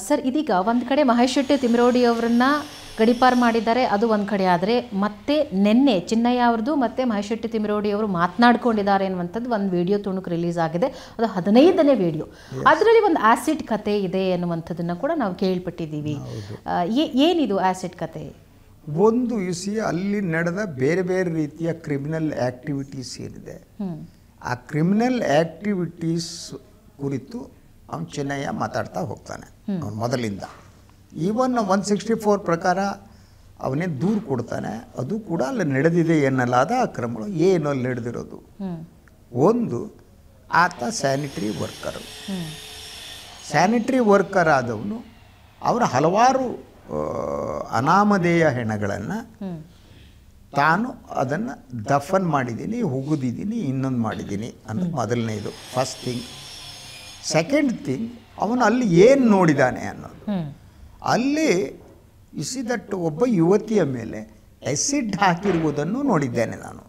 Sir, ಇದೀಗ ಒಂದು ಕಡೆ ಮಹೇಶ್ ಶೆಟ್ಟಿ ತಿಮ್ರೋಡಿ ಅವರನ್ನ ಗಡೀಪಾರು ಮಾಡಿದ್ದಾರೆ, ಅದು ಒಂದು ಕಡೆ. ಆದರೆ ಮತ್ತೆ ನಿನ್ನೆ ಚಿನ್ನಯ್ಯ ಅವ್ರದ್ದು ಮತ್ತು ಮಹೇಶ್ ಶೆಟ್ಟಿ ತಿಮ್ರೋಡಿ ಅವರು ಮಾತನಾಡ್ಕೊಂಡಿದ್ದಾರೆ ಅನ್ನುವಂಥದ್ದು ಒಂದು ವಿಡಿಯೋ ತುಣುಕು ರಿಲೀಸ್ ಆಗಿದೆ. ಅದು 15ನೇ ವಿಡಿಯೋ. ಅದರಲ್ಲಿ ಒಂದು ಆ್ಯಸಿಡ್ ಕತೆ ಇದೆ ಅನ್ನುವಂಥದ್ದನ್ನು ಕೂಡ ನಾವು ಕೇಳ್ಪಟ್ಟಿದ್ದೀವಿ. ಏನಿದು ಆ್ಯಸಿಡ್ ಕತೆ? ಒಂದು ಅಲ್ಲಿ ನಡೆದ ಬೇರೆ ಬೇರೆ ರೀತಿಯ ಕ್ರಿಮಿನಲ್ ಆ್ಯಕ್ಟಿವಿಟೀಸ್ ಏನಿದೆ, ಆ ಕ್ರಿಮಿನಲ್ ಆ್ಯಕ್ಟಿವಿಟೀಸ್ ಕುರಿತು ಅವನು ಚಿನ್ನಯ್ಯ ಮಾತಾಡ್ತಾ ಹೋಗ್ತಾನೆ ಅವನು ಮೊದಲಿಂದ. ಈವನ್ 164 ಪ್ರಕಾರ ಅವನೇ ದೂರು ಕೊಡ್ತಾನೆ. ಅದು ಕೂಡ ಅಲ್ಲಿ ನಡೆದಿದೆ ಎನ್ನಲಾದ ಅಕ್ರಮಗಳು. ಏನು ಅಲ್ಲಿ ನಡೆದಿರೋದು? ಒಂದು, ಆತ ಸ್ಯಾನಿಟರಿ ವರ್ಕರ್ ಆದವನು ಅವರ ಹಲವಾರು ಅನಾಮಧೇಯ ಹೆಣಗಳನ್ನು ತಾನು ಅದನ್ನು ದಫನ್ ಮಾಡಿದ್ದೀನಿ, ಹುಗಿದಿದ್ದೀನಿ, ಇನ್ನೊಂದು ಮಾಡಿದ್ದೀನಿ ಅನ್ನೋದು ಮೊದಲನೇದು, ಫಸ್ಟ್ ಥಿಂಗ್. ಸೆಕೆಂಡ್ ಥಿಂಗ್, ಅವನು ಅಲ್ಲಿ ಏನು ನೋಡಿದ್ದಾನೆ ಅನ್ನೋದು. ಅಲ್ಲಿ ದಟ್ ಒಬ್ಬ ಯುವತಿಯ ಮೇಲೆ ಆ್ಯಸಿಡ್ ಹಾಕಿರುವುದನ್ನು ನೋಡಿದ್ದೇನೆ ನಾನು.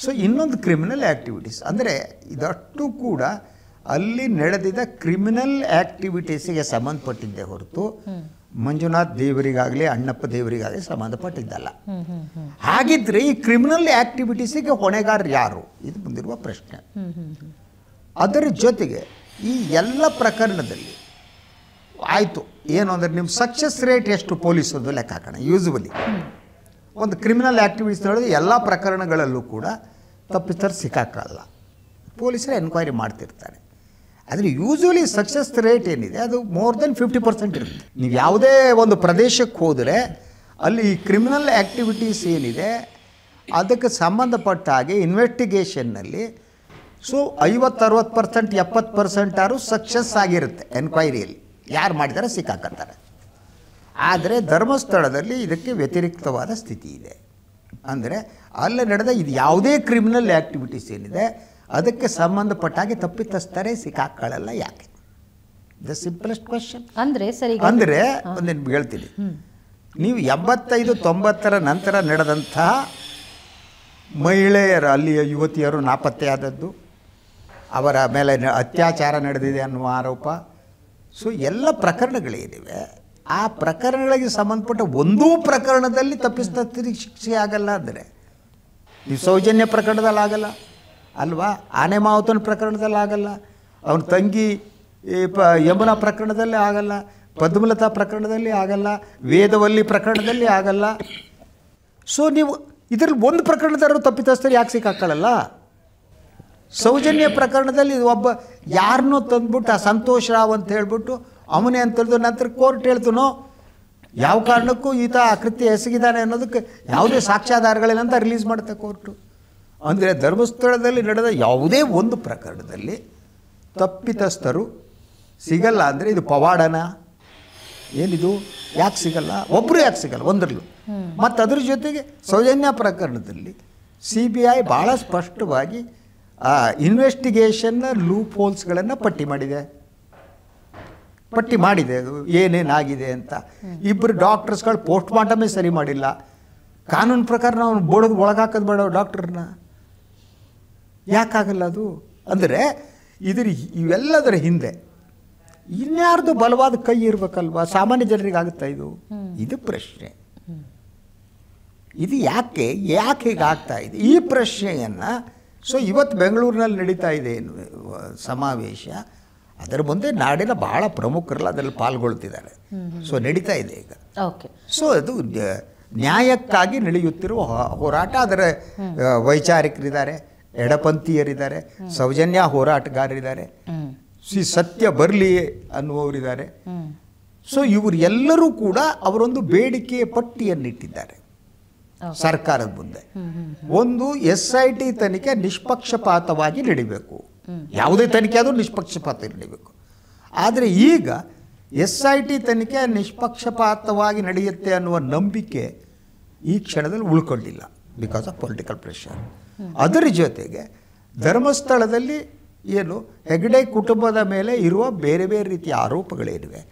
ಸೊ ಇನ್ನೊಂದು ಕ್ರಿಮಿನಲ್ ಆ್ಯಕ್ಟಿವಿಟೀಸ್ ಅಂದರೆ ಇದಷ್ಟು ಕೂಡ ಅಲ್ಲಿ ನಡೆದಿದ್ದ ಕ್ರಿಮಿನಲ್ ಆ್ಯಕ್ಟಿವಿಟೀಸಿಗೆ ಸಂಬಂಧಪಟ್ಟಿದ್ದೇ ಹೊರತು ಮಂಜುನಾಥ್ ದೇವರಿಗಾಗಲಿ ಅಣ್ಣಪ್ಪ ದೇವರಿಗಾಗಲಿ ಸಂಬಂಧಪಟ್ಟಿದ್ದಲ್ಲ. ಹಾಗಿದ್ರೆ ಈ ಕ್ರಿಮಿನಲ್ ಆ್ಯಕ್ಟಿವಿಟೀಸಿಗೆ ಹೊಣೆಗಾರರು ಯಾರು? ಇದು ಮುಂದಿರುವ ಪ್ರಶ್ನೆ. ಅದರ ಜೊತೆಗೆ ಈ ಎಲ್ಲ ಪ್ರಕರಣದಲ್ಲಿ ಆಯಿತು ಏನು ಅಂದರೆ ನಿಮ್ಮ ಸಕ್ಸಸ್ ರೇಟ್ ಎಷ್ಟು ಪೊಲೀಸರದು ಲೆಕ್ಕ ಹಾಕೋಣ. ಯೂಸುವಲಿ ಒಂದು ಕ್ರಿಮಿನಲ್ ಆ್ಯಕ್ಟಿವಿಟೀಸ್ ನಡೆದು ಎಲ್ಲ ಪ್ರಕರಣಗಳಲ್ಲೂ ಕೂಡ ತಪ್ಪಿತರು ಸಿಕ್ಕಾಕಲ್ಲ, ಪೊಲೀಸರು ಎನ್ಕ್ವೈರಿ ಮಾಡ್ತಿರ್ತಾರೆ. ಆದರೆ ಯೂಸುವಲಿ ಸಕ್ಸಸ್ ರೇಟ್ ಏನಿದೆ ಅದು ಮೋರ್ ದೆನ್ 50% ಇರುತ್ತೆ. ನೀವು ಯಾವುದೇ ಒಂದು ಪ್ರದೇಶಕ್ಕೆ ಹೋದರೆ ಅಲ್ಲಿ ಕ್ರಿಮಿನಲ್ ಆ್ಯಕ್ಟಿವಿಟೀಸ್ ಏನಿದೆ ಅದಕ್ಕೆ ಸಂಬಂಧಪಟ್ಟ ಹಾಗೆ ಇನ್ವೆಸ್ಟಿಗೇಷನ್ನಲ್ಲಿ ಸೊ 50-60%, 70% ಆರು ಸಕ್ಸಸ್ ಆಗಿರುತ್ತೆ ಎನ್ಕ್ವೈರಿಯಲ್ಲಿ. ಯಾರು ಮಾಡಿದ್ದಾರೆ ಸಿಕ್ಕಾಕತ್ತಾರೆ. ಆದರೆ ಧರ್ಮಸ್ಥಳದಲ್ಲಿ ಇದಕ್ಕೆ ವ್ಯತಿರಿಕ್ತವಾದ ಸ್ಥಿತಿ ಇದೆ. ಅಂದರೆ ಅಲ್ಲಿ ನಡೆದ ಇದು ಯಾವುದೇ ಕ್ರಿಮಿನಲ್ ಆ್ಯಕ್ಟಿವಿಟೀಸ್ ಏನಿದೆ ಅದಕ್ಕೆ ಸಂಬಂಧಪಟ್ಟಾಗೆ ತಪ್ಪಿತಸ್ಥರೇ ಸಿಕ್ಕಾಕೊಳ್ಳಲ್ಲ. ಯಾಕೆ? The simplest question. ಅಂದರೆ ಒಂದೇನು ಹೇಳ್ತೀನಿ, ನೀವು 85-90 ನಂತರ ನಡೆದಂತಹ ಮಹಿಳೆಯರು ಅಲ್ಲಿಯ ಯುವತಿಯರು ನಾಪತ್ತೆಯಾದದ್ದು, ಅವರ ಮೇಲೆ ಅತ್ಯಾಚಾರ ನಡೆದಿದೆ ಅನ್ನುವ ಆರೋಪ, ಸೊ ಎಲ್ಲ ಪ್ರಕರಣಗಳೇನಿವೆ ಆ ಪ್ರಕರಣಗಳಿಗೆ ಸಂಬಂಧಪಟ್ಟ ಒಂದೂ ಪ್ರಕರಣದಲ್ಲಿ ತಪ್ಪಿತಸ್ಥರಿಗೆ ಶಿಕ್ಷೆ ಆಗಲ್ಲ. ಅಂದರೆ ನೀವು ಸೌಜನ್ಯ ಪ್ರಕರಣದಲ್ಲಿ ಆಗಲ್ಲ ಅಲ್ವಾ, ಆನೆ ಮಾವುತನ ಪ್ರಕರಣದಲ್ಲಿ ಆಗಲ್ಲ, ಅವನ ತಂಗಿ ಯಮುನಾ ಪ್ರಕರಣದಲ್ಲಿ ಆಗಲ್ಲ, ಪದ್ಮಲತಾ ಪ್ರಕರಣದಲ್ಲಿ ಆಗಲ್ಲ, ವೇದವಲ್ಲಿ ಪ್ರಕರಣದಲ್ಲಿ ಆಗಲ್ಲ. ಸೊ ನೀವು ಇದರಲ್ಲಿ ಒಂದು ಪ್ರಕರಣದವರು ತಪ್ಪಿತಸ್ಥರು ಯಾಕೆ ಸಿಕ್ಕಾಕೊಳ್ಳಲ್ಲ? ಸೌಜನ್ಯ ಪ್ರಕರಣದಲ್ಲಿ ಒಬ್ಬ ಯಾರನ್ನೂ ತಂದುಬಿಟ್ಟು ಆ ಸಂತೋಷ್ ರಾವ್ ಅಂತ ಹೇಳ್ಬಿಟ್ಟು ಅವನೇ ಅಂತೇಳಿದು ನಂತರ ಕೋರ್ಟ್ ಹೇಳ್ತನೋ ಯಾವ ಕಾರಣಕ್ಕೂ ಈತ ಆ ಕೃತ್ಯ ಎಸಗಿದ್ದಾನೆ ಅನ್ನೋದಕ್ಕೆ ಯಾವುದೇ ಸಾಕ್ಷ್ಯಾಧಾರಗಳಿಲ್ಲ ಅಂತ ರಿಲೀಸ್ ಮಾಡುತ್ತೆ ಕೋರ್ಟು. ಅಂದರೆ ಧರ್ಮಸ್ಥಳದಲ್ಲಿ ನಡೆದ ಯಾವುದೇ ಒಂದು ಪ್ರಕರಣದಲ್ಲಿ ತಪ್ಪಿತಸ್ಥರು ಸಿಗಲ್ಲ. ಅಂದರೆ ಇದು ಪವಾಡನ ಏನಿದು? ಯಾಕೆ ಸಿಗಲ್ಲ? ಒಬ್ಬರು ಯಾಕೆ ಸಿಗಲ್ಲ ಒಂದರಲ್ಲೂ? ಮತ್ತು ಅದ್ರ ಜೊತೆಗೆ ಸೌಜನ್ಯ ಪ್ರಕರಣದಲ್ಲಿ CBI ಭಾಳ ಸ್ಪಷ್ಟವಾಗಿ ಇನ್ವೆಸ್ಟಿಗೇಷನ್ನ ಲೂಪ್ ಹೋಲ್ಸ್ಗಳನ್ನು ಪಟ್ಟಿ ಮಾಡಿದೆ ಅದು ಏನೇನಾಗಿದೆ ಅಂತ. ಇಬ್ಬರು ಡಾಕ್ಟರ್ಸ್ಗಳು ಪೋಸ್ಟ್ ಮಾರ್ಟಮೇ ಸರಿ ಮಾಡಿಲ್ಲ. ಕಾನೂನು ಪ್ರಕಾರ ನಾವು ಬೋರ್ಡ್ಗೆ ಒಳಗಾಕೋದು ಬೇಡ ಡಾಕ್ಟ್ರನ್ನ. ಯಾಕಾಗಲ್ಲ ಅದು? ಅಂದರೆ ಇವೆಲ್ಲದರ ಹಿಂದೆ ಇನ್ಯಾರ್ದು ಬಲವಾದ ಕೈ ಇರಬೇಕಲ್ವಾ? ಸಾಮಾನ್ಯ ಜನರಿಗೆ ಆಗುತ್ತಾ ಇದು ಪ್ರಶ್ನೆ. ಇದು ಯಾಕೆ ಹೀಗಾಗ್ತಾ ಇದೆ ಈ ಪ್ರಶ್ನೆಯನ್ನು ಸೊ ಇವತ್ತು ಬೆಂಗಳೂರಿನಲ್ಲಿ ನಡೀತಾ ಇದೆ ಸಮಾವೇಶ. ಅದರ ಮುಂದೆ ನಾಡಿನ ಬಹಳ ಪ್ರಮುಖರೆಲ್ಲ ಅದರಲ್ಲಿ ಪಾಲ್ಗೊಳ್ತಿದ್ದಾರೆ. ಸೊ ನಡೀತಾ ಇದೆ ಈಗ. ಸೊ ಅದು ನ್ಯಾಯಕ್ಕಾಗಿ ನಡೆಯುತ್ತಿರುವ ಹೋರಾಟ. ಅದರ ವೈಚಾರಿಕರಿದ್ದಾರೆ, ಎಡಪಂಥೀಯರಿದ್ದಾರೆ, ಸೌಜನ್ಯ ಹೋರಾಟಗಾರರಿದ್ದಾರೆ, ಸತ್ಯ ಬರಲಿ ಅನ್ನುವವರಿದ್ದಾರೆ. ಸೊ ಇವರು ಎಲ್ಲರೂ ಕೂಡ ಅವರೊಂದು ಬೇಡಿಕೆಯ ಪಟ್ಟಿಯನ್ನಿಟ್ಟಿದ್ದಾರೆ ಸರ್ಕಾರದ ಮುಂದೆ. ಒಂದು SIT ತನಿಖೆ ನಿಷ್ಪಕ್ಷಪಾತವಾಗಿ ನಡೀಬೇಕು. ಯಾವುದೇ ತನಿಖೆ ಆದರೂ ನಿಷ್ಪಕ್ಷಪಾತ ನಡೀಬೇಕು. ಆದರೆ ಈಗ SIT ತನಿಖೆ ನಿಷ್ಪಕ್ಷಪಾತವಾಗಿ ನಡೆಯುತ್ತೆ ಅನ್ನುವ ನಂಬಿಕೆ ಈ ಕ್ಷಣದಲ್ಲಿ ಉಳ್ಕೊಂಡಿಲ್ಲ ಬಿಕಾಸ್ ಆಫ್ ಪೊಲಿಟಿಕಲ್ ಪ್ರೆಷರ್. ಅದರ ಜೊತೆಗೆ ಧರ್ಮಸ್ಥಳದಲ್ಲಿ ಏನು ಹೆಗ್ಡೆ ಕುಟುಂಬದ ಮೇಲೆ ಇರುವ ಬೇರೆ ಬೇರೆ ರೀತಿಯ ಆರೋಪಗಳೇನಿವೆ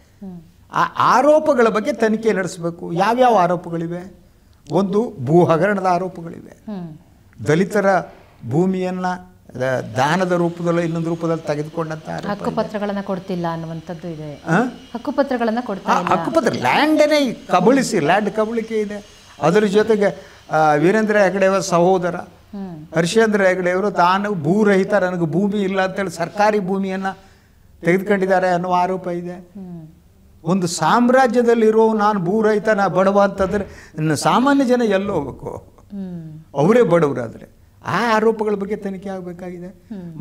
ಆ ಆರೋಪಗಳ ಬಗ್ಗೆ ತನಿಖೆ ನಡೆಸಬೇಕು. ಯಾವ್ಯಾವ ಆರೋಪಗಳಿವೆ? ಒಂದು ಭೂ ಹಗರಣದ ಆರೋಪಗಳಿವೆ, ದಲಿತರ ಭೂಮಿಯನ್ನು ದಾನದ ರೂಪದಲ್ಲೋ ಇನ್ನೊಂದು ರೂಪದಲ್ಲಿ ತೆಗೆದುಕೊಂಡಂತ ಹಕ್ಕುಪತ್ರಗಳನ್ನು ಕೊಡ್ತಿಲ್ಲ ಅನ್ನುವಂಥದ್ದು ಇದೆ. ಹಕ್ಕುಪತ್ರಗಳನ್ನು ಕೊಡ್ತಾ ಇಲ್ಲ. ಹಕ್ಕುಪತ್ರ ಲ್ಯಾಂಡನ್ನೇ ಕಬಳಿಸಿ, ಲ್ಯಾಂಡ್ ಕಬಳಿಕೆ ಇದೆ. ಅದರ ಜೊತೆಗೆ ವೀರೇಂದ್ರ ಹೆಗಡೆಯವರ ಸಹೋದರ ಹರ್ಷೇಂದ್ರ ಹೆಗಡೆಯವರು ತಾನು ಭೂರಹಿತ, ನನಗೆ ಭೂಮಿ ಇಲ್ಲ ಅಂತೇಳಿ ಸರ್ಕಾರಿ ಭೂಮಿಯನ್ನು ತೆಗೆದುಕೊಂಡಿದ್ದಾರೆ ಅನ್ನೋ ಆರೋಪ ಇದೆ. ಒಂದು ಸಾಮ್ರಾಜ್ಯದಲ್ಲಿರೋ ನಾನು ಭೂರಹಿತ, ನಾ ಬಡವ ಅಂತಂದರೆ ಸಾಮಾನ್ಯ ಜನ ಎಲ್ಲಿ ಹೋಗ್ಬೇಕು? ಅವರೇ ಬಡವರಾದರೆ ಆ ಆರೋಪಗಳ ಬಗ್ಗೆ ತನಿಖೆ ಆಗಬೇಕಾಗಿದೆ.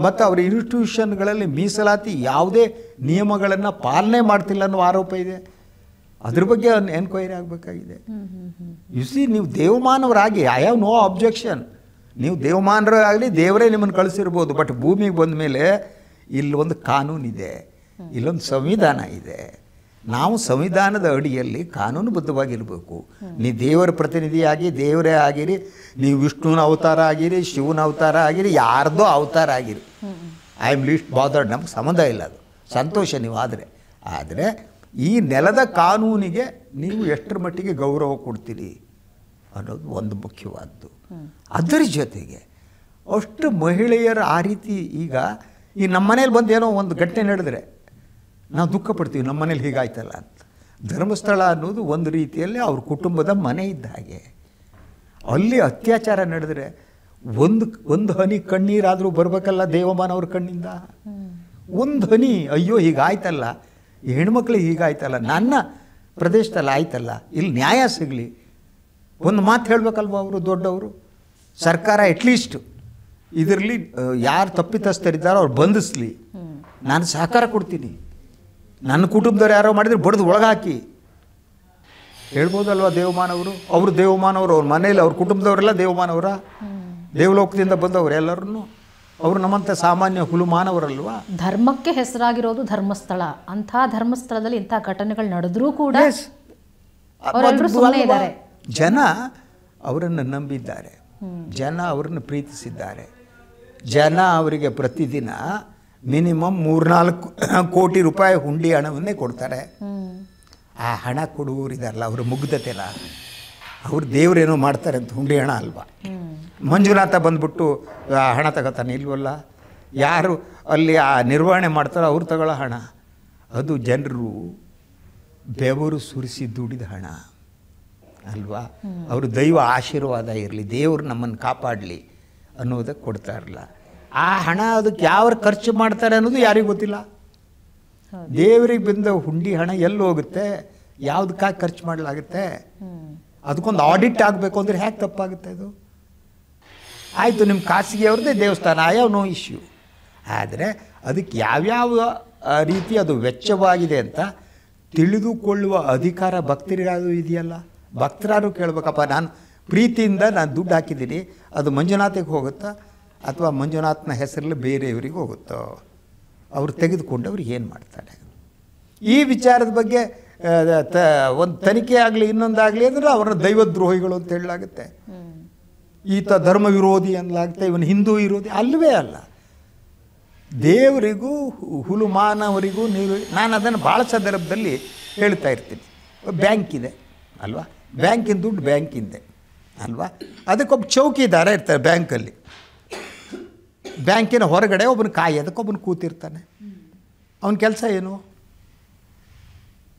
ಮತ್ತು ಅವರ ಇನ್ಸ್ಟಿಟ್ಯೂಷನ್ಗಳಲ್ಲಿ ಮೀಸಲಾತಿ ಯಾವುದೇ ನಿಯಮಗಳನ್ನು ಪಾಲನೆ ಮಾಡ್ತಿಲ್ಲ ಅನ್ನೋ ಆರೋಪ ಇದೆ. ಅದ್ರ ಬಗ್ಗೆ ಎನ್ಕ್ವೈರಿ ಆಗಬೇಕಾಗಿದೆ. ಸಿ, ನೀವು ದೇವಮಾನವರಾಗಿ ಐ ಹ್ಯಾವ್ ನೋ ಅಬ್ಜೆಕ್ಷನ್. ನೀವು ದೇವಮಾನರಾಗಲಿ, ದೇವರೇ ನಿಮ್ಮನ್ನು ಕಳಿಸಿರ್ಬೋದು. ಬಟ್ ಭೂಮಿಗೆ ಬಂದ ಮೇಲೆ ಇಲ್ಲೊಂದು ಕಾನೂನಿದೆ, ಇಲ್ಲೊಂದು ಸಂವಿಧಾನ ಇದೆ. ನಾವು ಸಂವಿಧಾನದ ಅಡಿಯಲ್ಲಿ ಕಾನೂನುಬದ್ಧವಾಗಿರಬೇಕು. ನೀವು ದೇವರ ಪ್ರತಿನಿಧಿಯಾಗಿ ದೇವರೇ ಆಗಿರಿ, ನೀವು ವಿಷ್ಣುವಿನ ಅವತಾರ ಆಗಿರಿ, ಶಿವನ ಅವತಾರ ಆಗಿರಿ, ಯಾರ್ದೋ ಅವತಾರ ಆಗಿರಿ, ಐ ಆಮ್ ಲೀಸ್ಟ್ ಬಾದರ್ಡ್, ನಮ್ಗೆ ಸಂಬಂಧ ಇಲ್ಲ. ಅದು ಸಂತೋಷ ನೀವು ಆದರೆ ಈ ನೆಲದ ಕಾನೂನಿಗೆ ನೀವು ಎಷ್ಟರ ಮಟ್ಟಿಗೆ ಗೌರವ ಕೊಡ್ತೀರಿ ಅನ್ನೋದು ಒಂದು ಮುಖ್ಯವಾದ್ದು. ಅದರ ಜೊತೆಗೆ ಅಷ್ಟು ಮಹಿಳೆಯರು ಆ ರೀತಿ ಈಗ ಈ ನಮ್ಮ ಮನೇಲಿ ಬಂದು ಏನೋ ಒಂದು ಘಟನೆ ನಡೆದರೆ ನಾವು ದುಃಖ ಪಡ್ತೀವಿ, ನಮ್ಮ ಮನೇಲಿ ಹೀಗಾಯ್ತಲ್ಲ ಅಂತ. ಧರ್ಮಸ್ಥಳ ಅನ್ನೋದು ಒಂದು ರೀತಿಯಲ್ಲಿ ಅವ್ರ ಕುಟುಂಬದ ಮನೆ ಇದ್ದ ಹಾಗೆ. ಅಲ್ಲಿ ಅತ್ಯಾಚಾರ ನಡೆದರೆ ಒಂದು ಹನಿ ಕಣ್ಣೀರಾದರೂ ಬರಬೇಕಲ್ಲ ದೇವಮಾನವ್ರ ಕಣ್ಣಿಂದ. ಒಂದು ಹನಿ ಅಯ್ಯೋ ಹೀಗಾಯ್ತಲ್ಲ, ಈ ಹೆಣ್ಮಕ್ಳಿಗೆ ಹೀಗಾಯ್ತಲ್ಲ, ನನ್ನ ಪ್ರದೇಶದಲ್ಲಿ ಆಯ್ತಲ್ಲ, ಇಲ್ಲಿ ನ್ಯಾಯ ಸಿಗಲಿ, ಒಂದು ಮಾತು ಹೇಳಬೇಕಲ್ವ ಅವರು ದೊಡ್ಡವರು. ಸರ್ಕಾರ ಅಟ್ಲೀಸ್ಟ್ ಇದರಲ್ಲಿ ಯಾರು ತಪ್ಪಿತಸ್ಥರಿದ್ದಾರೋ ಅವ್ರು ಬಂಧಿಸಲಿ, ನಾನು ಸಹಕಾರ ಕೊಡ್ತೀನಿ. ನನ್ನ ಕುಟುಂಬದವ್ರು ಯಾರೋ ಮಾಡಿದರೆ ಬಡ್ದು ಒಳಗಾಕಿ ಹೇಳ್ಬೋದಲ್ವ ದೇವಮಾನವರು. ಅವರು ದೇವಮಾನವರು, ಅವ್ರ ಮನೇಲಿ ಅವ್ರ ಕುಟುಂಬದವರೆಲ್ಲ ದೇವಮಾನವರ, ದೇವಲೋಕದಿಂದ ಬಂದವರು ಎಲ್ಲರೂ. ಅವರು ನಮ್ಮಂಥ ಸಾಮಾನ್ಯ ಹುಲುಮಾನವರಲ್ವಾ. ಧರ್ಮಕ್ಕೆ ಹೆಸರಾಗಿರೋದು ಧರ್ಮಸ್ಥಳ. ಅಂಥ ಧರ್ಮಸ್ಥಳದಲ್ಲಿ ಇಂಥ ಘಟನೆಗಳು ನಡೆದರೂ ಕೂಡ ಜನ ಅವರನ್ನು ನಂಬಿದ್ದಾರೆ, ಜನ ಅವರನ್ನು ಪ್ರೀತಿಸಿದ್ದಾರೆ. ಜನ ಅವರಿಗೆ ಪ್ರತಿದಿನ ಮಿನಿಮಮ್ 3-4 ಕೋಟಿ ರೂಪಾಯಿ ಹುಂಡಿ ಹಣವನ್ನೇ ಕೊಡ್ತಾರೆ. ಆ ಹಣ ಕೊಡುವವರಿದಾರಲ್ಲ, ಅವರ ಮುಗ್ಧತೆನ, ಅವ್ರು ದೇವರೇನೋ ಮಾಡ್ತಾರೆ ಅಂತ ಹುಂಡಿ ಹಣ ಅಲ್ವಾ. ಮಂಜುನಾಥ ಬಂದ್ಬಿಟ್ಟು ಆ ಹಣ ತಗೋತಾನೆ ಇಲ್ವಲ್ಲ. ಯಾರು ಅಲ್ಲಿ ಆ ನಿರ್ವಹಣೆ ಮಾಡ್ತಾರೋ ಅವ್ರು ತಗೊಳ್ಳೋ ಹಣ, ಅದು ಜನರು ಬೆವರು ಸುರಿಸಿ ದುಡಿದ ಹಣ ಅಲ್ವಾ. ಅವರು ದೈವ ಆಶೀರ್ವಾದ ಇರಲಿ, ದೇವರು ನಮ್ಮನ್ನು ಕಾಪಾಡಲಿ ಅನ್ನೋದಕ್ಕೆ ಕೊಡ್ತಾ ಇರಲ್ಲ. ಆ ಹಣ ಅದಕ್ಕೆ ಯಾವ ಖರ್ಚು ಮಾಡ್ತಾರೆ ಅನ್ನೋದು ಯಾರಿಗೂ ಗೊತ್ತಿಲ್ಲ. ದೇವರಿಗೆ ಬಂದ ಹುಂಡಿ ಹಣ ಎಲ್ಲಿ ಹೋಗುತ್ತೆ, ಯಾವುದಕ್ಕಾಗಿ ಖರ್ಚು ಮಾಡಲಾಗುತ್ತೆ, ಅದಕ್ಕೊಂದು ಆಡಿಟ್ ಆಗಬೇಕು ಅಂದರೆ ಹೇಗೆ ತಪ್ಪಾಗುತ್ತೆ ಅದು? ಆಯಿತು, ನಿಮ್ಮ ಖಾಸಗಿ ಅವ್ರದ್ದೇ ದೇವಸ್ಥಾನ, ಯಾವ ನೋ ಇಶ್ಯೂ. ಆದರೆ ಅದಕ್ಕೆ ಯಾವ್ಯಾವ ರೀತಿ ಅದು ವೆಚ್ಚವಾಗಿದೆ ಅಂತ ತಿಳಿದುಕೊಳ್ಳುವ ಅಧಿಕಾರ ಭಕ್ತರಿಗಾದರೂ ಇದೆಯಲ್ಲ. ಭಕ್ತರಾರು ಕೇಳಬೇಕಪ್ಪ, ನಾನು ಪ್ರೀತಿಯಿಂದ ನಾನು ದುಡ್ಡು ಹಾಕಿದ್ದೀನಿ, ಅದು ಮಂಜುನಾಥಿಗೆ ಹೋಗುತ್ತಾ ಅಥವಾ ಮಂಜುನಾಥನ ಹೆಸರಲ್ಲಿ ಬೇರೆಯವರಿಗೆ ಹೋಗುತ್ತೋ, ಅವರು ತೆಗೆದುಕೊಂಡವ್ರಿಗೆ ಏನು ಮಾಡ್ತಾರೆ? ಈ ವಿಚಾರದ ಬಗ್ಗೆ ಒಂದು ತನಿಖೆ ಆಗಲಿ ಇನ್ನೊಂದಾಗಲಿ ಅಂದರೆ ಅವರನ್ನ ದೈವದ್ರೋಹಿಗಳು ಅಂತ ಹೇಳಲಾಗುತ್ತೆ, ಈತ ಧರ್ಮ ವಿರೋಧಿ ಅನ್ನಲಾಗುತ್ತೆ, ಇವನು ಹಿಂದೂ ವಿರೋಧಿ. ಅಲ್ಲವೇ ಅಲ್ಲ. ದೇವರಿಗೂ ಹುಲುಮಾನವರಿಗೂ ನಾನು ಅದನ್ನು ಭಾಳ ಸಂದರ್ಭದಲ್ಲಿ ಹೇಳ್ತಾ ಇರ್ತೀನಿ. ಬ್ಯಾಂಕ್ ಇದೆ ಅಲ್ವಾ, ಬ್ಯಾಂಕಿನ ದುಡ್ಡು ಬ್ಯಾಂಕಿಂದೆ ಅಲ್ವಾ. ಅದಕ್ಕೊಬ್ಬ ಚೌಕಿದಾರ ಇರ್ತಾರೆ ಬ್ಯಾಂಕಲ್ಲಿ. ಬ್ಯಾಂಕಿನ ಹೊರಗಡೆ ಒಬ್ಬನು ಕಾಯೋದಕ್ಕೊಬ್ಬನು ಕೂತಿರ್ತಾನೆ. ಅವನ ಕೆಲಸ ಏನು?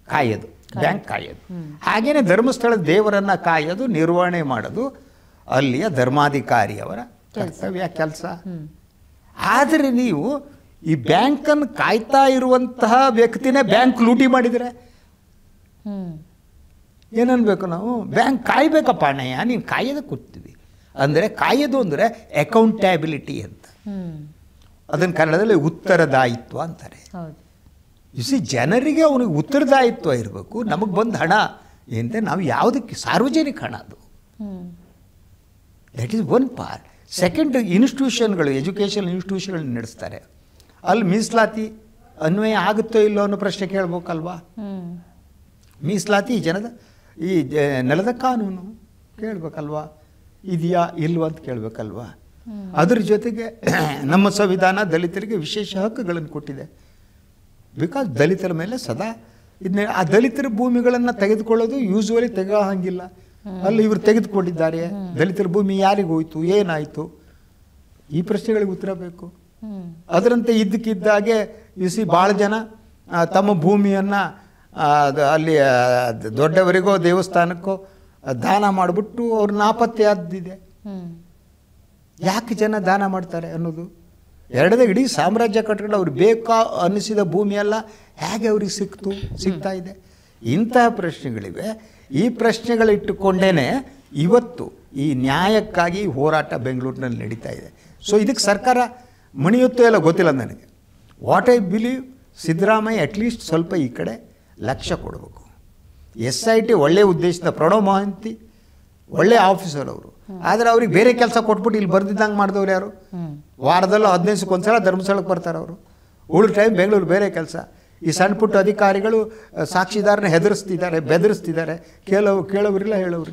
ಕಾಯೋದು, ಬ್ಯಾಂಕ್ ಕಾಯೋದು. ಹಾಗೆಯೇ ಧರ್ಮಸ್ಥಳದ ದೇವರನ್ನು ಕಾಯೋದು, ನಿರ್ವಹಣೆ ಮಾಡೋದು ಅಲ್ಲಿಯ ಧರ್ಮಾಧಿಕಾರಿಯವರ ಕರ್ತವ್ಯ, ಕೆಲಸ. ಆದರೆ ನೀವು ಈ ಬ್ಯಾಂಕನ್ನು ಕಾಯ್ತಾ ಇರುವಂತಹ ವ್ಯಕ್ತಿನೇ ಬ್ಯಾಂಕ್ ಲೂಟಿ ಮಾಡಿದರೆ ಏನನ್ಬೇಕು ನಾವು? ಬ್ಯಾಂಕ್ ಕಾಯ್ಬೇಕಪ್ಪ ಅಣ್ಣಯ್ಯ, ನೀವು ಕಾಯೋದಕ್ಕೆ ಕೂಡ್ತೀವಿ ಅಂದರೆ, ಕಾಯೋದು ಅಂದರೆ ಅಕೌಂಟಬಿಲಿಟಿ ಅಂತ. ಅದನ್ನು ಕನ್ನಡದಲ್ಲಿ ಉತ್ತರದಾಯಿತ್ವ ಅಂತಾರೆ. ಸಿ, ಜನರಿಗೆ ಅವನಿಗೆ ಉತ್ತರದಾಯಿತ್ವ ಇರಬೇಕು. ನಮಗೆ ಬಂದ ಹಣ ಎಂದರೆ ನಾವು ಯಾವುದಕ್ಕೆ ಸಾರ್ವಜನಿಕ ಹಣ ಅದು. That is one part. Second, ಇನ್ಸ್ಟಿಟ್ಯೂಷನ್ಗಳು, ಎಜುಕೇಷನ್ ಇನ್ಸ್ಟಿಟ್ಯೂಷನ್ಗಳು ನಡೆಸ್ತಾರೆ. ಅಲ್ಲಿ ಮೀಸಲಾತಿ ಅನ್ವಯ ಆಗುತ್ತೋ ಇಲ್ಲೋ ಅನ್ನೋ ಪ್ರಶ್ನೆ ಕೇಳಬೇಕಲ್ವಾ. ಮೀಸಲಾತಿ ಈ ನೆಲದ ಕಾನೂನು ಕೇಳಬೇಕಲ್ವಾ, ಇದೆಯಾ ಇಲ್ವಾ ಅಂತ ಕೇಳಬೇಕಲ್ವಾ. ಅದ್ರ ಜೊತೆಗೆ ನಮ್ಮ ಸಂವಿಧಾನ ದಲಿತರಿಗೆ ವಿಶೇಷ ಹಕ್ಕುಗಳನ್ನು ಕೊಟ್ಟಿದೆ. ಬಿಕಾಸ್ ದಲಿತರ ಮೇಲೆ ಸದಾ ಇದನ್ನ, ಆ ದಲಿತರ ಭೂಮಿಗಳನ್ನು ತೆಗೆದುಕೊಳ್ಳೋದು ಯೂಶ್ವಲಿ ತೆಗೋ ಹಾಗಿಲ್ಲ. ಅಲ್ಲಿ ಇವರು ತೆಗೆದುಕೊಂಡಿದ್ದಾರೆ. ದಲಿತರ ಭೂಮಿ ಯಾರಿಗೆ ಹೋಯಿತು, ಏನಾಯಿತು, ಈ ಪ್ರಶ್ನೆಗಳಿಗೆ ಉತ್ತರ ಬೇಕು. ಅದರಂತೆ ಇದ್ದಕ್ಕಿದ್ದಾಗೆ ಭಾಳ ಜನ ತಮ್ಮ ಭೂಮಿಯನ್ನು ಅಲ್ಲಿ ದೊಡ್ಡವರಿಗೋ ದೇವಸ್ಥಾನಕ್ಕೋ ದಾನ ಮಾಡಿಬಿಟ್ಟು ಅವ್ರು ನಾಪತ್ತೆ ಆದ್ದಿದೆ. ಯಾಕೆ ಜನ ದಾನ ಮಾಡ್ತಾರೆ ಅನ್ನೋದು, ಎರಡನೇ ಇಡೀ ಸಾಮ್ರಾಜ್ಯ ಕಟ್ಕೊಂಡು ಅವ್ರಿಗೆ ಬೇಕಾ ಅನ್ನಿಸಿದ ಭೂಮಿಯೆಲ್ಲ ಹೇಗೆ ಅವ್ರಿಗೆ ಸಿಗ್ತಾ ಇದೆ. ಇಂತಹ ಪ್ರಶ್ನೆಗಳಿವೆ. ಈ ಪ್ರಶ್ನೆಗಳಿಟ್ಟುಕೊಂಡೇ ಇವತ್ತು ಈ ನ್ಯಾಯಕ್ಕಾಗಿ ಹೋರಾಟ ಬೆಂಗಳೂರಿನಲ್ಲಿ ನಡೀತಾ ಇದೆ. ಸೊ ಇದಕ್ಕೆ ಸರ್ಕಾರ ಮಣಿಯುತ್ತೋ ಎಲ್ಲ ಗೊತ್ತಿಲ್ಲ ನನಗೆ. What I believe, Siddaramaiah at least ಸ್ವಲ್ಪ ಈ ಕಡೆ ಲಕ್ಷ್ಯ ಕೊಡಬೇಕು. SIT ಒಳ್ಳೆಯ ಉದ್ದೇಶದ, ಪ್ರಣವ್ ಮೊಹಾಂತಿ ಒಳ್ಳೆಯ ಆಫೀಸರ್ ಅವರು, ಆದರೆ ಅವ್ರಿಗೆ ಬೇರೆ ಕೆಲಸ ಕೊಟ್ಬಿಟ್ಟು ಇಲ್ಲಿ ಬರ್ದಿದ್ದಂಗೆ ಮಾಡಿದವ್ರು ಯಾರು? ವಾರದಲ್ಲೂ 15 ದಿವಸಕ್ಕೊಂದ್ಸಲ ಧರ್ಮಸ್ಥಳಕ್ಕೆ ಬರ್ತಾರೆ ಅವರು. ಉಳಿದ ಟೈಮ್ ಬೆಂಗಳೂರು ಬೇರೆ ಕೆಲಸ. ಈ ಸಣ್ಣ ಪುಟ್ಟ ಅಧಿಕಾರಿಗಳು ಸಾಕ್ಷಿದಾರನ ಹೆದರಿಸ್ತಿದ್ದಾರೆ, ಬೆದರಿಸ್ತಿದ್ದಾರೆ. ಕೇಳೋರಿಲ್ಲ, ಹೇಳೋರು